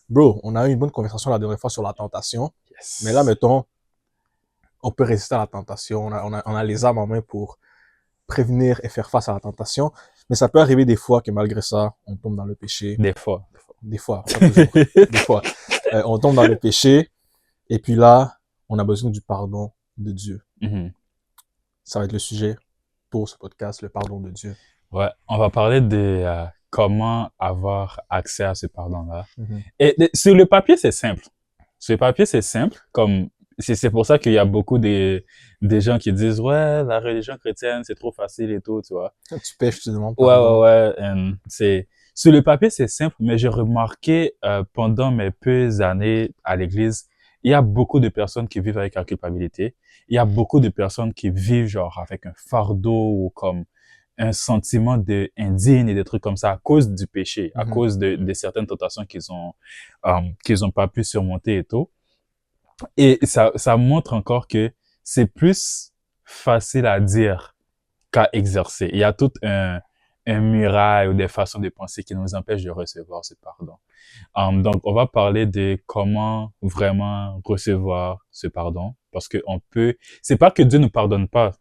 Bro, on a eu une bonne conversation la dernière fois sur la tentation. Mais là, Yes. mettons, on peut résister à la tentation. On a les armes en main pour prévenir et faire face à la tentation. Mais ça peut arriver des fois que malgré ça, on tombe dans le péché. Des fois. Des fois, pas toujours. Des fois. On tombe dans le péché. Et puis là, on a besoin du pardon de Dieu. Mhm. Ça va être le sujet pour ce podcast, le pardon de Dieu. Ouais, on va parler de comment avoir accès à ce pardon-là. Mhm. Et sur le papier, c'est simple. Sur le papier, c'est simple. Comme c'est pour ça qu'il y a beaucoup des gens qui disent ouais, la religion chrétienne, c'est trop facile et tout, tu vois. Quand tu pêches, tu demandes Ouais, pardon. ouais, ouais. C'est sur le papier, c'est simple, mais j'ai remarqué pendant mes peu années à l'église, il y a beaucoup de personnes qui vivent avec la culpabilité. Il y a beaucoup de personnes qui vivent genre avec un fardeau ou comme un sentiment de indigne et des trucs comme ça à cause du péché, à Mhm. cause de certaines tentations qu'ils ont pas pu surmonter et tout. Et ça montre encore que c'est plus facile à dire qu'à exercer. Il y a tout un muraille ou des façons de penser qui nous empêchent de recevoir ce pardon. Donc, on va parler de comment vraiment recevoir ce pardon, parce que on peut. C'est pas que Dieu nous pardonne pas,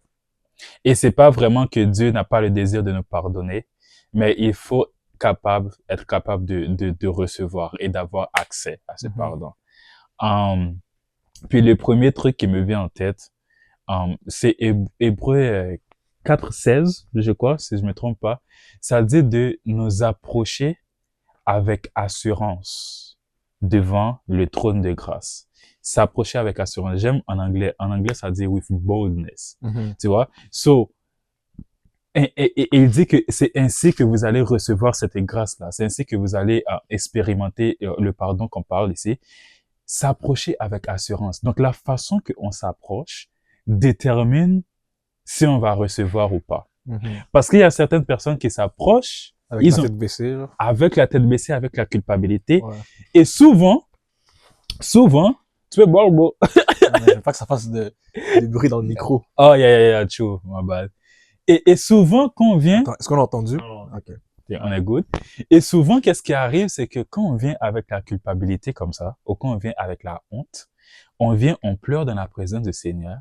et c'est pas vraiment que Dieu n'a pas le désir de nous pardonner, mais il faut être capable de recevoir et d'avoir accès à ce Mhm. pardon. Um, Puis le premier truc qui me vient en tête, c'est Hébreu 4:16, je crois, si je me trompe pas. Ça dit de nous approcher avec assurance devant le trône de grâce. S'approcher avec assurance. J'aime en anglais. En anglais, ça dit with boldness. Mhm. Tu vois? So, et il dit que c'est ainsi que vous allez recevoir cette grâce-là. C'est ainsi que vous allez expérimenter le pardon qu'on parle ici. S'approcher avec assurance. Donc, la façon qu'on s'approche détermine si on va recevoir ou pas. Mhm. Parce qu'il y a certaines personnes qui s'approchent, Avec la ils ont, tête baissée, genre. avec la tête baissée, avec la culpabilité. Ouais. Et souvent, tu peux boire le mot. Mais je veux pas que ça fasse de bruit dans le micro. Oh, yeah, true, my bad. Et souvent, quand on vient, Attends, est-ce qu'on a entendu? Ok. on est good. Et souvent, qu'est-ce qui arrive, c'est que quand on vient avec la culpabilité comme ça, ou quand on vient avec la honte, on pleure dans la présence du Seigneur,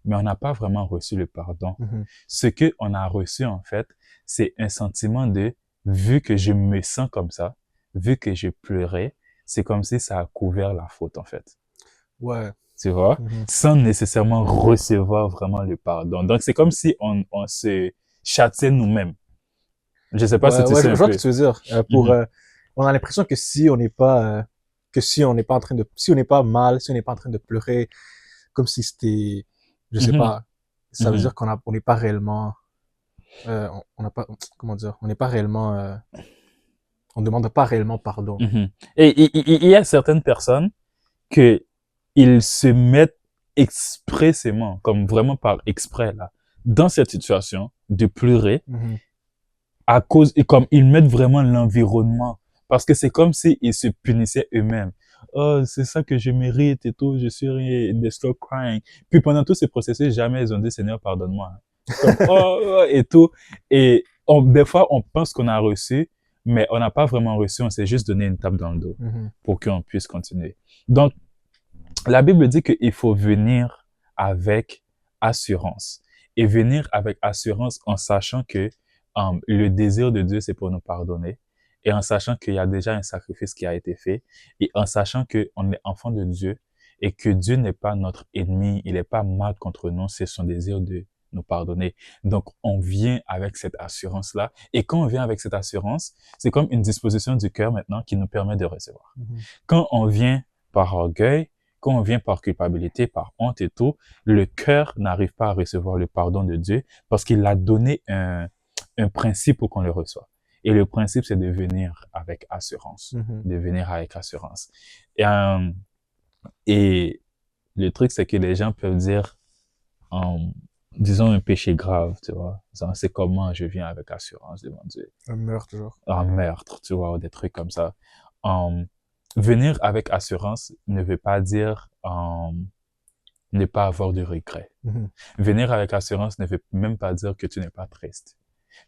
mais on n'a pas vraiment reçu le pardon. Mhm. Ce que on a reçu, en fait, c'est un sentiment de, vu que je me sens comme ça, vu que je pleurais, c'est comme si ça a couvert la faute, en fait. Ouais. Tu vois? Mhm. Sans nécessairement recevoir vraiment le pardon. Donc, c'est comme si on se châtiait nous-mêmes. Je sais pas si Ouais, tu ouais, sais je un vois ce peu. que tu veux dire. Mhm. On a l'impression que si on n'est pas en train de, si on n'est pas mal, si on n'est pas en train de pleurer, comme si c'était, je sais Mhm. pas, ça veut Mhm. dire on n'est pas réellement, on n'a pas, comment dire, on n'est pas réellement, on demande pas réellement pardon. Mhm. Et il y a certaines personnes que ils se mettent expressément, comme vraiment par exprès là, dans cette situation de pleurer Mhm. à cause, et comme ils mettent vraiment l'environnement, parce que c'est comme s'ils se punissaient eux-mêmes. Oh, c'est ça que je mérite et tout, je suis rien, they stop crying. Puis pendant tous ces processus, jamais ils ont dit Seigneur, pardonne-moi. Comme, oh, oh, et tout. Et des fois, on pense qu'on a reçu, mais on n'a pas vraiment reçu, on s'est juste donné une tape dans le dos Mhm. pour qu'on puisse continuer. Donc, la Bible dit qu'il faut venir avec assurance. Et venir avec assurance en sachant que le désir de Dieu, c'est pour nous pardonner. Et en sachant qu'il y a déjà un sacrifice qui a été fait. Et en sachant qu'on est enfant de Dieu et que Dieu n'est pas notre ennemi, il n'est pas mal contre nous, c'est son désir de nous pardonner. Donc, on vient avec cette assurance-là. Et quand on vient avec cette assurance, c'est comme une disposition du cœur maintenant qui nous permet de recevoir. Mhm. Quand on vient par orgueil, quand on vient par culpabilité, par honte et tout, le cœur n'arrive pas à recevoir le pardon de Dieu parce qu'il a donné un principe pour qu'on le reçoive. Et le principe, c'est de venir avec assurance. Mhm. De venir avec assurance. Et, et le truc, c'est que les gens peuvent dire, euh, disons, un péché grave, tu vois. C'est comment je viens avec assurance devant Dieu. Un meurtre, genre. Un meurtre, tu vois, ou des trucs comme ça. Um, Venir avec assurance ne veut pas dire ne pas avoir de regrets. Mhm. Venir avec assurance ne veut même pas dire que tu n'es pas triste.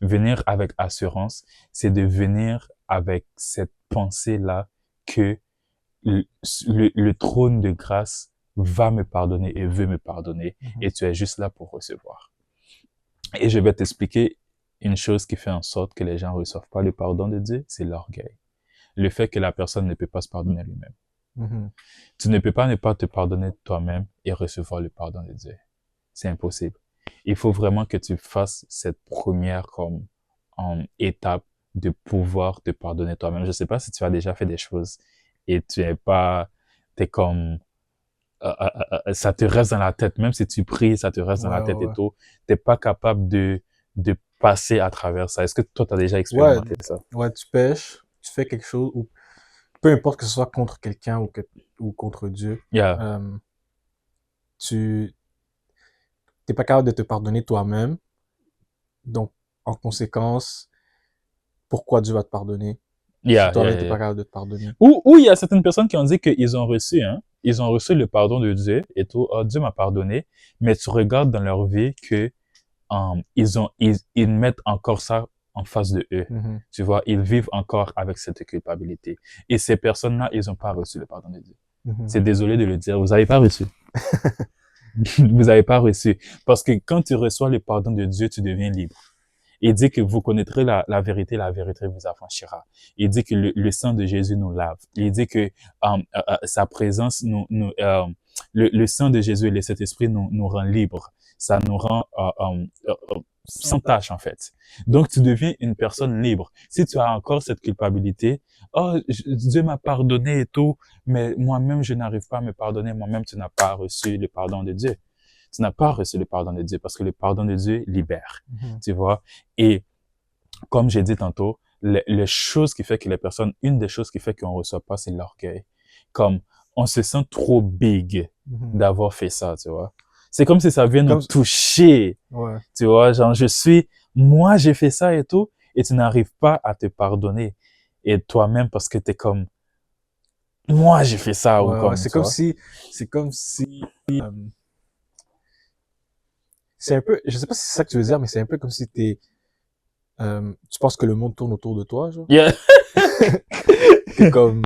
Venir avec assurance, c'est de venir avec cette pensée-là que le trône de grâce va me pardonner et veut me pardonner, et tu es juste là pour recevoir. Et je vais t'expliquer une chose qui fait en sorte que les gens ne reçoivent pas le pardon de Dieu, c'est l'orgueil. Le fait que la personne ne peut pas se pardonner lui-même. Tu ne peux pas ne pas te pardonner toi-même et recevoir le pardon de Dieu. C'est impossible. Il faut vraiment que tu fasses cette première comme étape de pouvoir te pardonner toi-même. Je ne sais pas si tu as déjà fait des choses et tu n'es pas, t'es comme, ça te reste dans la tête. Même si tu pries, ça te reste dans la tête et tout. Tu n'es pas capable de passer à travers ça. Est-ce que toi, tu as déjà expérimenté ça? Ouais, tu pêches, tu fais quelque chose, ou peu importe que ce soit contre quelqu'un ou contre Dieu, tu n'es pas capable de te pardonner toi-même. Donc, en conséquence, pourquoi Dieu va te pardonner si toi-même t'es pas capable de te pardonner? Ou il y a certaines personnes qui ont dit qu'ils ont reçu, ils ont reçu le pardon de Dieu et tout. Oh, Dieu m'a pardonné. Mais tu regardes dans leur vie que ils mettent encore ça en face de eux. Tu vois, ils vivent encore avec cette culpabilité. Et ces personnes-là, ils n'ont pas reçu le pardon de Dieu. C'est désolé de le dire, vous n'avez pas reçu. Vous n'avez pas reçu. Parce que quand tu reçois le pardon de Dieu, tu deviens libre. Il dit que vous connaîtrez la vérité vous affranchira. Il dit que le sang de Jésus nous lave. Il dit que sa présence, le sang de Jésus et le Saint-Esprit nous rend libres. Ça nous rend sans tâche, en fait. Donc, tu deviens une personne libre. Si tu as encore cette culpabilité, oh, Dieu m'a pardonné et tout, mais moi-même, je n'arrive pas à me pardonner. Moi-même, tu n'as pas reçu le pardon de Dieu. Tu n'as pas reçu le pardon de Dieu parce que le pardon de Dieu libère, tu vois. Et comme j'ai dit tantôt, les choses qui fait que les personnes, une des choses qui fait qu'on ne reçoit pas, c'est l'orgueil. Comme on se sent trop big d'avoir fait ça, tu vois. C'est comme si ça vient nous toucher, tu vois. Genre, moi j'ai fait ça et tout, et tu n'arrives pas à te pardonner. Et toi-même, parce que t'es comme, moi j'ai fait ça, ou comme, c'est comme si, c'est un peu, je sais pas si c'est ça que tu veux dire, mais c'est un peu comme si tu penses que le monde tourne autour de toi, genre. Yeah. T'es comme,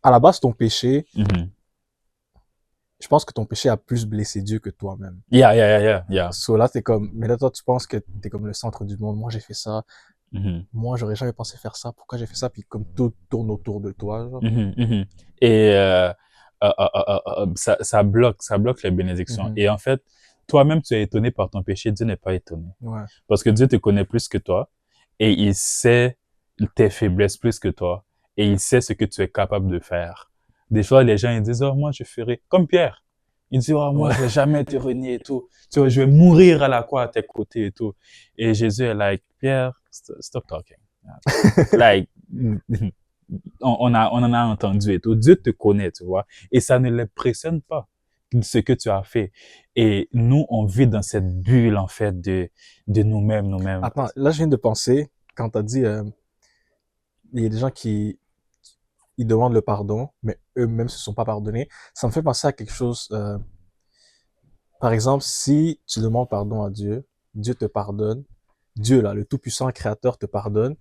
à la base, ton péché, je pense que ton péché a plus blessé Dieu que toi-même. Yeah. So là, mais là, toi, tu penses que t'es comme le centre du monde. Moi, j'ai fait ça. Moi, j'aurais jamais pensé faire ça. Pourquoi j'ai fait ça? Puis comme tout tourne autour de toi, genre. Et ça bloque les bénédictions. Et en fait, toi-même, tu es étonné par ton péché. Dieu n'est pas étonné. Parce que Dieu te connaît plus que toi et il sait tes faiblesses plus que toi et il sait ce que tu es capable de faire. Des fois, les gens, ils disent, oh, moi, je ferai comme Pierre. Il dit, oh, moi, je vais jamais te renier et tout. Tu vois, je vais mourir à la croix à tes côtés et tout. Et Jésus est like, Pierre, stop talking. Like, on en a entendu et tout. Dieu te connaît, tu vois. Et ça ne l'impressionne pas, ce que tu as fait. Et nous, on vit dans cette bulle, en fait, de nous-mêmes. Attends, là, je viens de penser, quand t'as dit, il y a des gens qui ils demandent le pardon, mais eux-mêmes se sont pas pardonnés. Ça me fait penser à quelque chose, par exemple, si tu demandes pardon à Dieu, Dieu te pardonne. Dieu, là, le tout-puissant créateur te pardonne.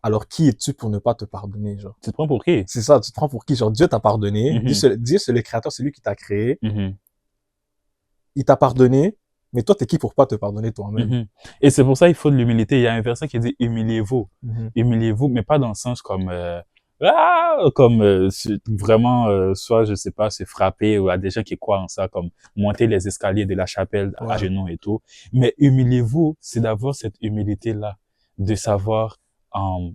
Alors, qui es-tu pour ne pas te pardonner, genre? Tu te prends pour qui? C'est ça, tu te prends pour qui? Genre, Dieu t'a pardonné. Dieu, c'est le créateur, c'est lui qui t'a créé. Il t'a pardonné, mais toi, t'es qui pour pas te pardonner toi-même? Et c'est pour ça qu'il faut de l'humilité. Il y a un verset qui dit, humiliez-vous. Humiliez-vous, mais pas dans le sens comme, vraiment, soit, je sais pas, se frapper, ou à des gens qui croient en ça, comme monter les escaliers de la chapelle à genoux et tout. Mais humiliez-vous, c'est d'avoir cette humilité-là, de savoir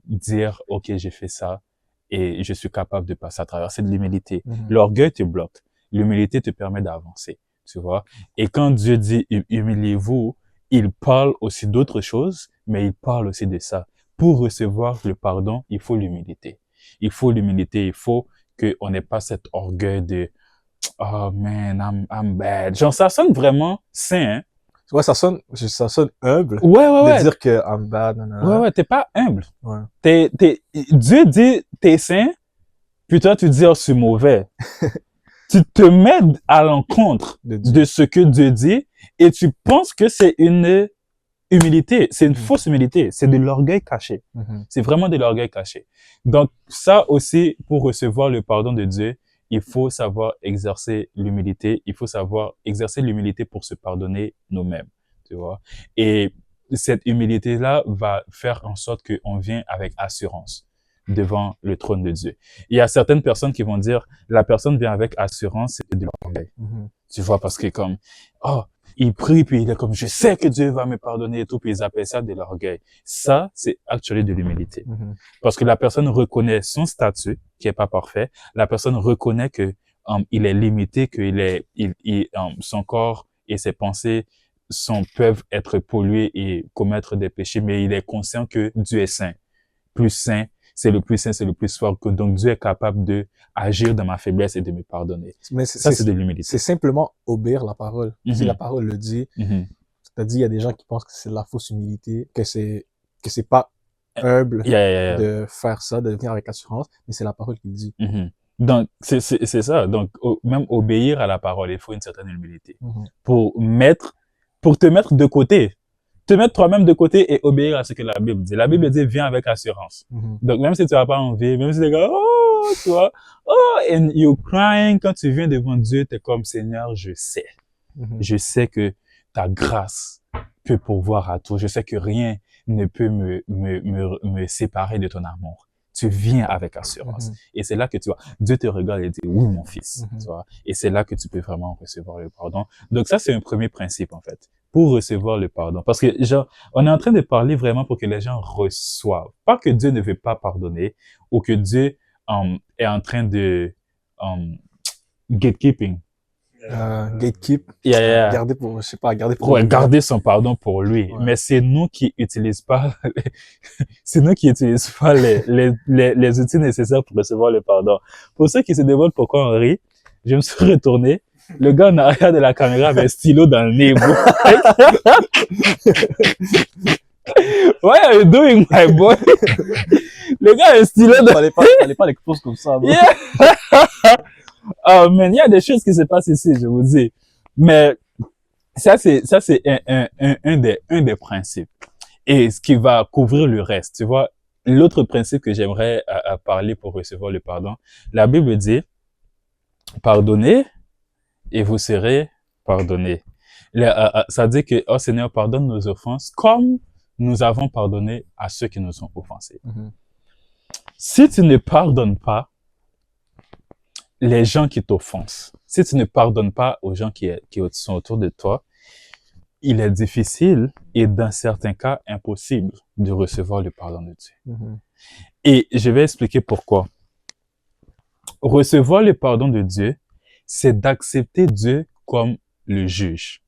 dire, OK, j'ai fait ça et je suis capable de passer à travers. C'est de l'humilité. L'orgueil te bloque. L'humilité te permet d'avancer, tu vois. Et quand Dieu dit humiliez-vous, il parle aussi d'autres choses, mais il parle aussi de ça. Pour recevoir le pardon, il faut l'humilité. Il faut l'humilité, il faut qu'on n'ait pas cet orgueil de « Oh man, I'm bad ». Genre, ça sonne vraiment sain, hein? Ouais, ça sonne humble. Ouais. De dire que I'm bad, Ouais, t'es pas humble. Dieu dit t'es saint, puis toi tu dis oh, je suis mauvais. Tu te mets à l'encontre de ce que Dieu dit et tu penses que c'est une humilité, c'est une Mhm. fausse humilité, c'est de l'orgueil caché. Mhm. C'est vraiment de l'orgueil caché. Donc, ça aussi, pour recevoir le pardon de Dieu, il faut savoir exercer l'humilité. Il faut savoir exercer l'humilité pour se pardonner nous-mêmes, tu vois. Et cette humilité-là va faire en sorte qu'on vient avec assurance devant le trône de Dieu. Il y a certaines personnes qui vont dire, la personne vient avec assurance, c'est de l'orgueil. Mhm. Tu vois, parce que comme, oh, il prie, puis il est comme, je sais que Dieu va me pardonner et tout, puis ils appellent ça de l'orgueil. Ça, c'est actuellement de l'humilité. Mhm. Parce que la personne reconnaît son statut, qui est pas parfait. La personne reconnaît que il est limité, son corps et ses pensées peuvent être pollués et commettre des péchés, mais il est conscient que Dieu est saint. Plus saint, c'est le plus saint, c'est le plus fort, que donc Dieu est capable de agir dans ma faiblesse et de me pardonner. Mais Ça, c'est de c'est l'humilité. simplement obéir la parole. Si la Mhm, parole le dit, mhm. c'est-à-dire, il y a des gens qui pensent que c'est de la fausse humilité, que c'est pas humble Yeah, yeah, yeah. de faire ça, de venir avec assurance, mais c'est la parole qui le dit. Mhm. Donc, c'est ça. Donc, même obéir à la parole, il faut une certaine humilité. Mhm. Pour te mettre de côté. Te mettre toi-même de côté et obéir à ce que la Bible dit. La Bible dit, viens avec assurance. Mhm. Donc, même si tu n'as pas envie, même si tu es comme, oh, tu vois, oh, and you're crying, quand tu viens devant Dieu, tu es comme, Seigneur, je sais. Mhm. Je sais que ta grâce peut pourvoir à tout. Je sais que rien ne peut me séparer de ton amour. Tu viens avec assurance. Mhm. Et c'est là que tu vois, Dieu te regarde et dit, oui, mon fils, Mhm. tu vois. Et c'est là que tu peux vraiment recevoir le pardon. Donc ça, c'est un premier principe, en fait, pour recevoir le pardon. Parce que, genre, on est en train de parler vraiment pour que les gens reçoivent. Pas que Dieu ne veut pas pardonner ou que Dieu est en train de gatekeeping. Gatekeep, Yeah, yeah. garder pour, je sais pas, garder pour Ouais, lui-même. garder son pardon pour lui. Ouais. Mais c'est nous qui utilisons pas, c'est nous qui utilisons pas les outils nécessaires pour recevoir le pardon. Pour ceux qui se demandent pourquoi on rit, je me suis retourné. Le gars en arrière de la caméra avait un stylo dans le nez, bro. What are you doing, my boy? Le gars a un stylo dans... Fallait pas l'exposer comme ça, bro. Yeah! Oh, man, il y a des choses qui se passent ici, je vous dis. Mais ça, c'est un des principes. Et ce qui va couvrir le reste, tu vois. L'autre principe que j'aimerais parler pour recevoir le pardon, la Bible dit, pardonnez et vous serez pardonnés. Ça dit que, oh Seigneur, pardonne nos offenses comme nous avons pardonné à ceux qui nous ont offensés. Mhm. Si tu ne pardonnes pas les gens qui t'offensent, si tu ne pardonnes pas aux gens qui sont autour de toi, il est difficile et dans certains cas impossible de recevoir le pardon de Dieu. Mhm. Et je vais expliquer pourquoi. Recevoir le pardon de Dieu, c'est d'accepter Dieu comme le juge.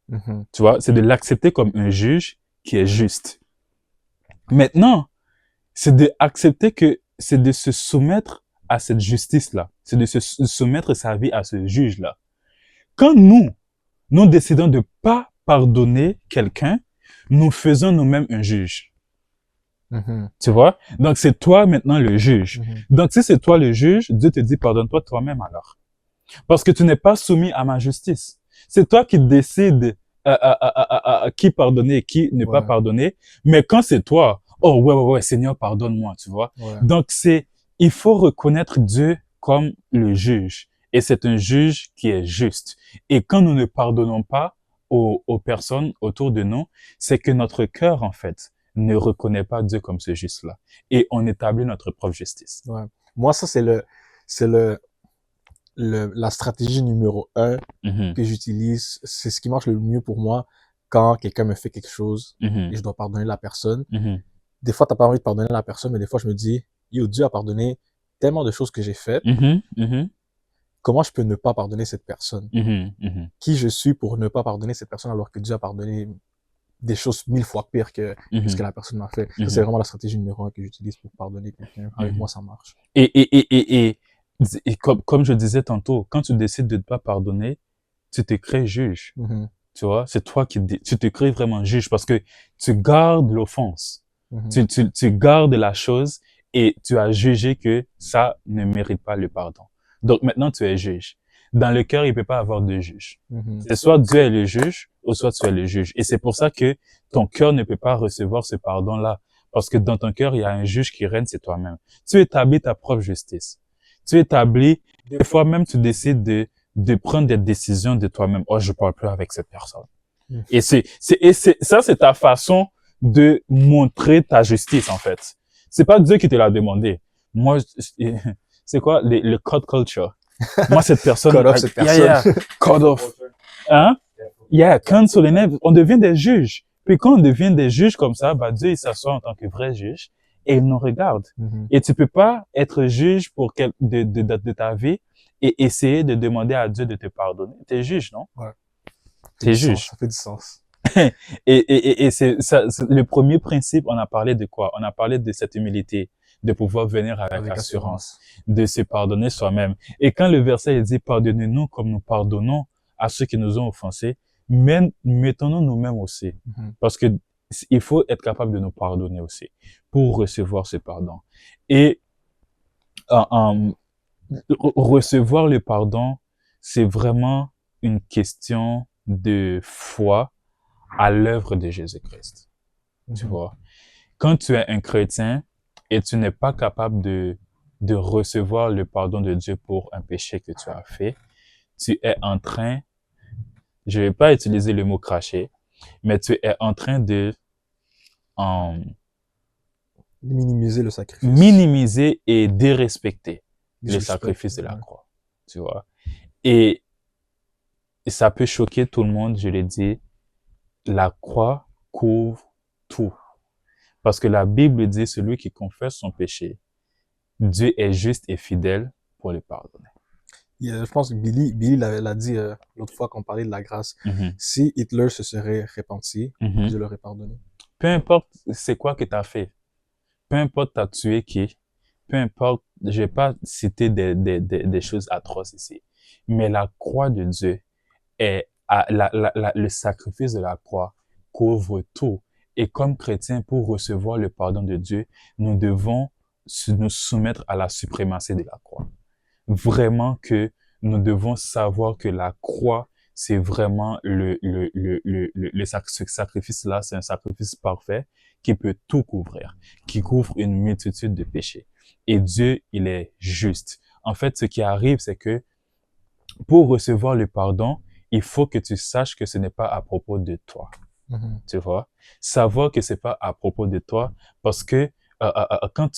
Mhm. Tu vois, c'est de l'accepter comme un juge qui est juste. Maintenant, c'est d'accepter que c'est de se soumettre à cette justice-là. C'est de se soumettre sa vie à ce juge-là. Quand nous décidons de pas pardonner quelqu'un, nous faisons nous-mêmes un juge. Mhm. Tu vois? Donc, c'est toi maintenant le juge. Mhm. Donc, si c'est toi le juge, Dieu te dit pardonne-toi toi-même alors. Parce que tu n'es pas soumis à ma justice. C'est toi qui décides à qui pardonner et qui ne pas Ouais. pardonner. Mais quand c'est toi, oh ouais, Seigneur, pardonne-moi, tu vois? Ouais. Donc, il faut reconnaître Dieu comme le juge. Et c'est un juge qui est juste. Et quand nous ne pardonnons pas aux personnes autour de nous, c'est que notre cœur, en fait, ne reconnaît pas Dieu comme ce juste-là. Et on établit notre propre justice. Ouais. Moi, ça, c'est la stratégie numéro 1 Mhm, que j'utilise. C'est ce qui marche le mieux pour moi quand quelqu'un me fait quelque chose mhm, et je dois pardonner la personne. mhm, Des fois, t'as pas envie de pardonner la personne, mais des fois, je me dis, yo, Dieu a pardonné tellement de choses que j'ai faites. mhm, mhm, Comment je peux ne pas pardonner cette personne? mhm, mhm, Qui je suis pour ne pas pardonner cette personne alors que Dieu a pardonné des choses 1000 fois pires que ce que la personne m'a fait. Ça, c'est vraiment la stratégie numéro 1 que j'utilise pour pardonner quelqu'un. Avec moi, ça marche. Et comme je disais tantôt, quand tu décides de ne pas pardonner, tu te crées juge. Mhm. Tu vois, c'est toi tu te crées vraiment juge parce que tu gardes l'offense. Mhm. Tu gardes la chose et tu as jugé que ça ne mérite pas le pardon. Donc maintenant, tu es juge. Dans le cœur, il peut pas avoir de juge. Mhm. C'est soit Dieu est le juge ou soit tu es le juge. Et c'est pour ça que ton cœur ne peut pas recevoir ce pardon-là. Parce que dans ton cœur, il y a un juge qui règne, c'est toi-même. Tu établis ta propre justice. Tu établis, des fois même, tu décides de prendre des décisions de toi-même. Oh, je parle plus avec cette personne. Mm. Et ça, c'est ta façon de montrer ta justice, en fait. C'est pas Dieu qui te l'a demandé. Moi, c'est quoi, le code culture? Moi, cette personne, Cut off cette personne. cut off. Hein? Cancel, on devient des juges. Puis quand on devient des juges comme ça, bah, Dieu, il s'assoit en tant que vrai juge et il nous regarde. Mhm. Et tu peux pas être juge de ta vie et essayer de demander à Dieu de te pardonner. T'es juge, non? Ouais. T'es Du sens, juge. ça fait du sens. Et c'est ça, le premier principe, on a parlé de quoi? On a parlé de cette humilité, de pouvoir venir avec assurance, de se pardonner soi-même. Et quand le verset il dit pardonnez-nous comme nous pardonnons à ceux qui nous ont offensés, mettons-nous nous-mêmes aussi. Mhm. Parce que il faut être capable de nous pardonner aussi pour recevoir ce pardon. Et recevoir le pardon, c'est vraiment une question de foi à l'œuvre de Jésus-Christ. Tu Mhm. vois? Quand tu es un chrétien et tu n'es pas capable de recevoir le pardon de Dieu pour un péché que tu as fait, tu es en train, je vais pas utiliser le mot cracher, mais tu es en train de Minimiser le sacrifice. minimiser et dérespecter le Disrespect, sacrifice de la ouais. croix. Tu vois? Et ça peut choquer tout le monde, je l'ai dit, la croix couvre tout. Parce que la Bible dit, celui qui confesse son péché, Dieu est juste et fidèle pour le pardonner. Je pense que Billy l'a dit l'autre fois qu'on parlait de la grâce. Mhm. Si Hitler se serait repenti, Mhm. Dieu l'aurait pardonné. Peu importe c'est quoi que tu as fait, peu importe t'as tué qui, peu importe, je vais pas citer des choses atroces ici, mais la croix de Dieu est, le sacrifice de la croix couvre tout. Et comme chrétiens, pour recevoir le pardon de Dieu, nous devons nous soumettre à la suprématie de la croix. Vraiment que nous devons savoir que la croix, c'est vraiment ce sacrifice-là, c'est un sacrifice parfait qui peut tout couvrir, qui couvre une multitude de péchés. Et Dieu, il est juste. En fait, ce qui arrive, c'est que pour recevoir le pardon, il faut que tu saches que ce n'est pas à propos de toi. Mhm. Tu vois? Savoir que c'est pas à propos de toi, parce que quand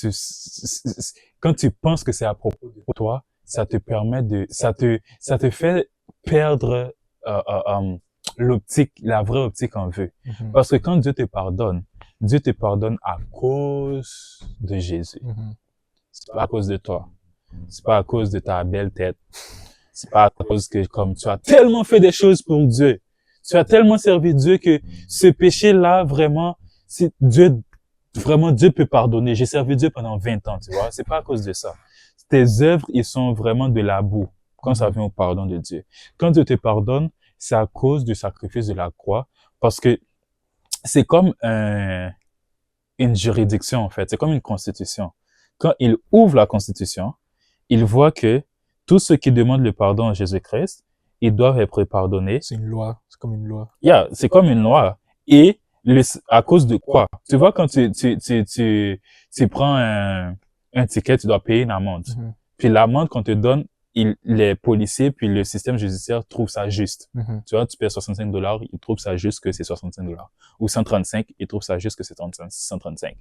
tu penses que c'est à propos de toi, ça te permet ça te fait perdre l'optique, la vraie optique en vue. Mhm. Parce que quand Dieu te pardonne à cause de Jésus. Mhm. C'est pas à cause de toi. C'est pas à cause de ta belle tête. C'est pas à cause que comme tu as tellement fait des choses pour Dieu. Tu as tellement servi Dieu que ce péché-là, vraiment, c'est vraiment Dieu peut pardonner. J'ai servi Dieu pendant 20 ans, tu vois. C'est pas à cause de ça. Tes œuvres, ils sont vraiment de la boue quand ça vient au pardon de Dieu. Quand Dieu te pardonne, c'est à cause du sacrifice de la croix parce que c'est comme une juridiction, en fait. C'est comme une constitution. Quand il ouvre la constitution, il voit que tous ceux qui demandent le pardon à Jésus-Christ, ils doivent être pardonnés. C'est une loi. C'est comme une loi. Yeah, c'est comme une loi. Et à cause de quoi? Tu vois, quand tu prends un ticket, tu dois payer une amende. Mhm. Puis l'amende qu'on te donne, les policiers puis le système judiciaire trouvent ça juste. Mhm. Tu vois, tu payes $65, ils trouvent ça juste que c'est $65. Ou 135, ils trouvent ça juste que c'est 135.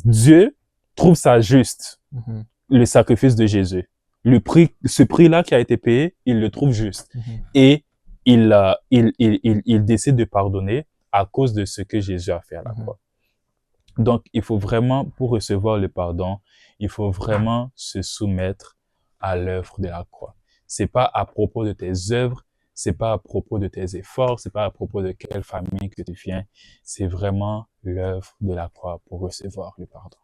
Dieu trouve ça juste, Mhm. le sacrifice de Jésus. Ce prix-là qui a été payé, il le trouve juste. Mhm. Et il décide de pardonner à cause de ce que Jésus a fait à la croix. Donc, il faut vraiment, pour recevoir le pardon, il faut vraiment se soumettre à l'œuvre de la croix. C'est pas à propos de tes œuvres, c'est pas à propos de tes efforts, c'est pas à propos de quelle famille que tu viens, c'est vraiment l'œuvre de la croix pour recevoir le pardon.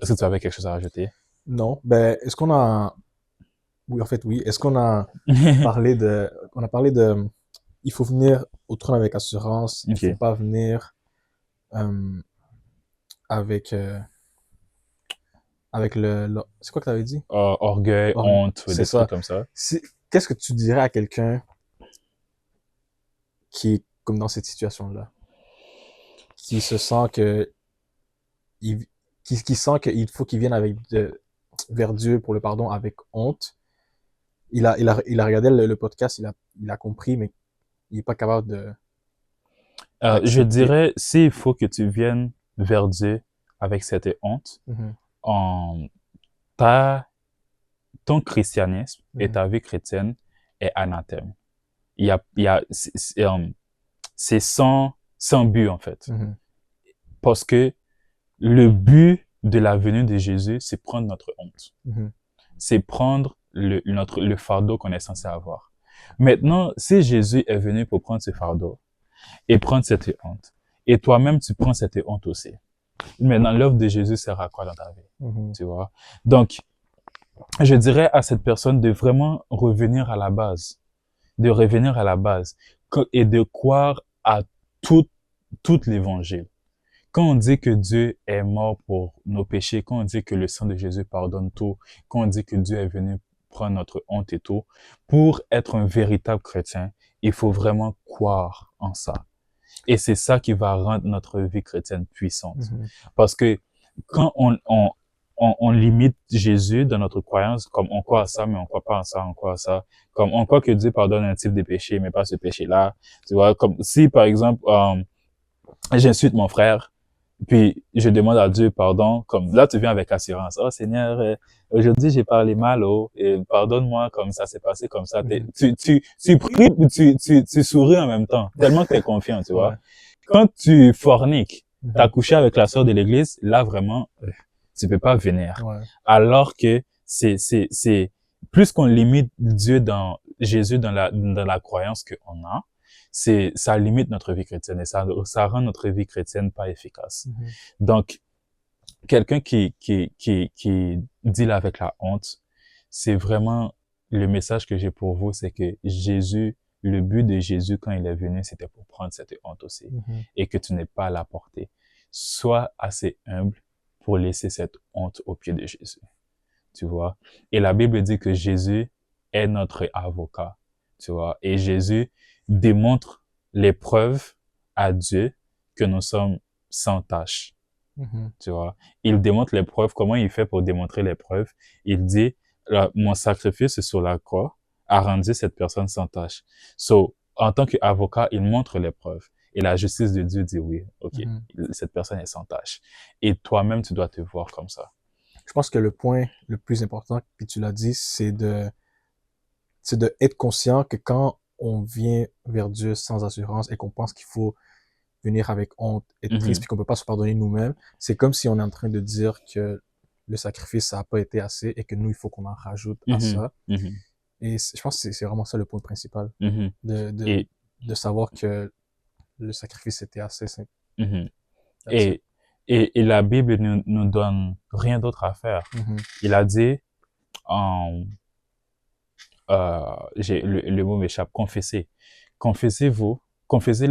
Est-ce que tu avais quelque chose à rajouter? Non. Ben, est-ce qu'on a... Oui, en fait, oui. Est-ce qu'on a parlé de... On a parlé de... Il faut venir au trône avec assurance. Il Ok. faut pas venir avec... avec c'est quoi que tu avais dit? Orgueil, honte, C'est des ça. trucs comme ça. Qu'est-ce que tu dirais à quelqu'un qui est comme dans cette situation-là, qui se sent que, il, qui sent qu'il faut qu'il vienne vers Dieu pour le pardon avec honte. Il a regardé le podcast, il a compris, mais il est pas capable de Je accepter. dirais, s'il faut que tu viennes vers Dieu avec cette honte, Mhm, en ta, ton christianisme et mhm, ta vie chrétienne est anathème. C'est sans but, en fait. mhm, Parce que le but de la venue de Jésus, c'est prendre notre honte. mhm, C'est prendre le fardeau qu'on est censé avoir. Maintenant, si Jésus est venu pour prendre ce fardeau et prendre cette honte, et toi-même, tu prends cette honte aussi. Maintenant, l'œuvre de Jésus sert à quoi dans ta vie? mhm, Tu vois? Donc, je dirais à cette personne de vraiment revenir à la base, de revenir à la base et de croire à tout, tout l'évangile. Quand on dit que Dieu est mort pour nos péchés, quand on dit que le sang de Jésus pardonne tout, quand on dit que Dieu est venu prendre notre honte et tout, pour être un véritable chrétien, il faut vraiment croire en ça. Et c'est ça qui va rendre notre vie chrétienne puissante. mhm. Parce que quand on limite Jésus dans notre croyance, comme on croit à ça, mais on croit pas à ça, on croit à ça, comme on croit que Dieu pardonne un type de péché, mais pas ce péché-là, tu vois, comme si par exemple, j'insulte mon frère, puis je demande à Dieu pardon, comme là tu viens avec assurance. Oh Seigneur, aujourd'hui j'ai parlé mal, oh, et pardonne-moi comme ça s'est passé comme ça. Mhm. Tu pries, tu souris en même temps, tellement que tu es confiant, tu vois. Ouais. Quand tu forniques, t'as Mhm. couché avec la sœur de l'église, là vraiment, tu peux pas venir. Ouais. Alors que c'est plus qu'on limite Dieu dans Jésus dans la croyance qu'on a, ça limite notre vie chrétienne et ça rend notre vie chrétienne pas efficace. Mhm. Donc, quelqu'un qui deal avec la honte, c'est vraiment le message que j'ai pour vous, c'est que Jésus, le but de Jésus quand il est venu, c'était pour prendre cette honte aussi Mhm. et que tu n'es pas à la porter. Sois assez humble pour laisser cette honte aux pieds de Jésus. Tu vois? Et la Bible dit que Jésus est notre avocat. Tu vois? Et Jésus démontre les preuves à Dieu que nous sommes sans tâche. Mhm. Tu vois? Il démontre les preuves. Comment il fait pour démontrer les preuves? Il dit, mon sacrifice sur la croix a rendu cette personne sans tâche. So, en tant qu'avocat, il montre les preuves. Et la justice de Dieu dit oui, ok, Mhm. cette personne est sans tâche. Et toi-même, tu dois te voir comme ça. Je pense que le point le plus important, puis tu l'as dit, c'est de être conscient que quand on vient vers Dieu sans assurance et qu'on pense qu'il faut venir avec honte, être triste, Mhm. puis qu'on peut pas se pardonner nous-mêmes, c'est comme si on est en train de dire que le sacrifice, ça a pas été assez et que nous, il faut qu'on en rajoute à Mhm. ça. Mhm. Et je pense que c'est vraiment ça le point principal, Mhm. de, de, Et, de savoir que le sacrifice était assez simple. mhm. That's it. et, et la Bible nous donne rien d'autre à faire. Mhm. Il a dit, en, le mot m'échappe, confessez. Confessez-vous, confessez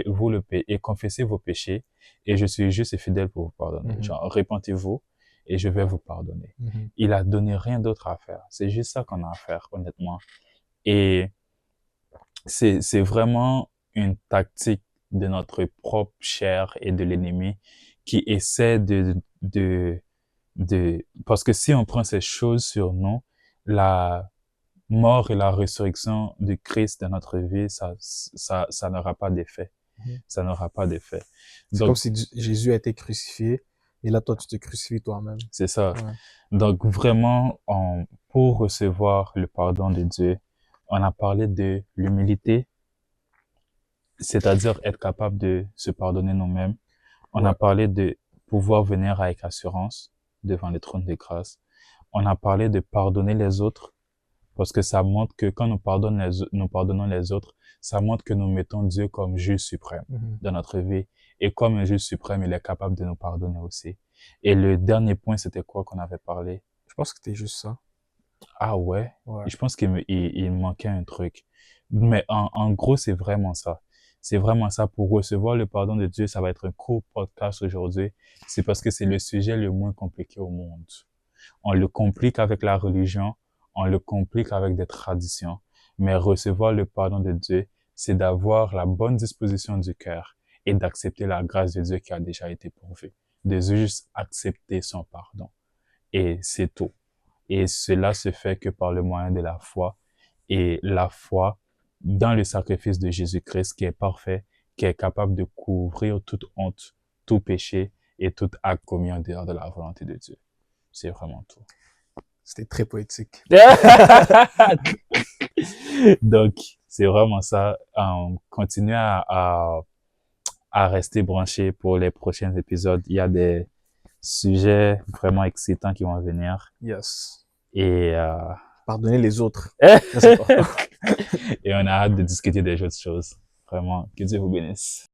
vous et confessez vos péchés, et je suis juste et fidèle pour vous pardonner. Mhm. Genre, répentez-vous, et je vais vous pardonner. Mhm. Il a donné rien d'autre à faire. C'est juste ça qu'on a à faire, honnêtement. Et c'est vraiment une tactique de notre propre chair et de l'ennemi qui essaie parce que si on prend ces choses sur nous, la mort et la résurrection de Christ dans notre vie, ça n'aura pas d'effet. Mhm. Ça n'aura pas d'effet. C'est comme Donc, si Jésus a été crucifié et là, toi, tu te crucifies toi-même. c'est ça. Ouais. Donc, vraiment, pour recevoir le pardon de Dieu, on a parlé de l'humilité, c'est-à-dire être capable de se pardonner nous-mêmes. On a Ouais. parlé de pouvoir venir avec assurance devant le trône de grâce. On a parlé de pardonner les autres parce que ça montre que quand nous pardonnons les autres, ça montre que nous mettons Dieu comme juge suprême Mhm. dans notre vie. Et comme un juge suprême, il est capable de nous pardonner aussi. Et le dernier point, c'était quoi qu'on avait parlé? Je pense que c'était juste ça. Ah ouais? Ouais. Je pense il manquait un truc. Mais en gros, c'est vraiment ça. C'est vraiment ça. Pour recevoir le pardon de Dieu, ça va être un court podcast aujourd'hui. C'est parce que c'est le sujet le moins compliqué au monde. On le complique avec la religion, on le complique avec des traditions. Mais recevoir le pardon de Dieu, c'est d'avoir la bonne disposition du cœur et d'accepter la grâce de Dieu qui a déjà été pourvue. De juste accepter son pardon. Et c'est tout. Et cela se fait que par le moyen de la foi. Et la foi dans le sacrifice de Jésus-Christ qui est parfait, qui est capable de couvrir toute honte, tout péché et tout acte commis en dehors de la volonté de Dieu. C'est vraiment tout. C'était très poétique. Donc, c'est vraiment ça. Continuez à rester branché pour les prochains épisodes. Il y a des sujets vraiment excitants qui vont venir. Yes. Et, Pardonnez les autres. C'est important. et on a hâte de discuter des autres choses. Vraiment, que Dieu vous bénisse.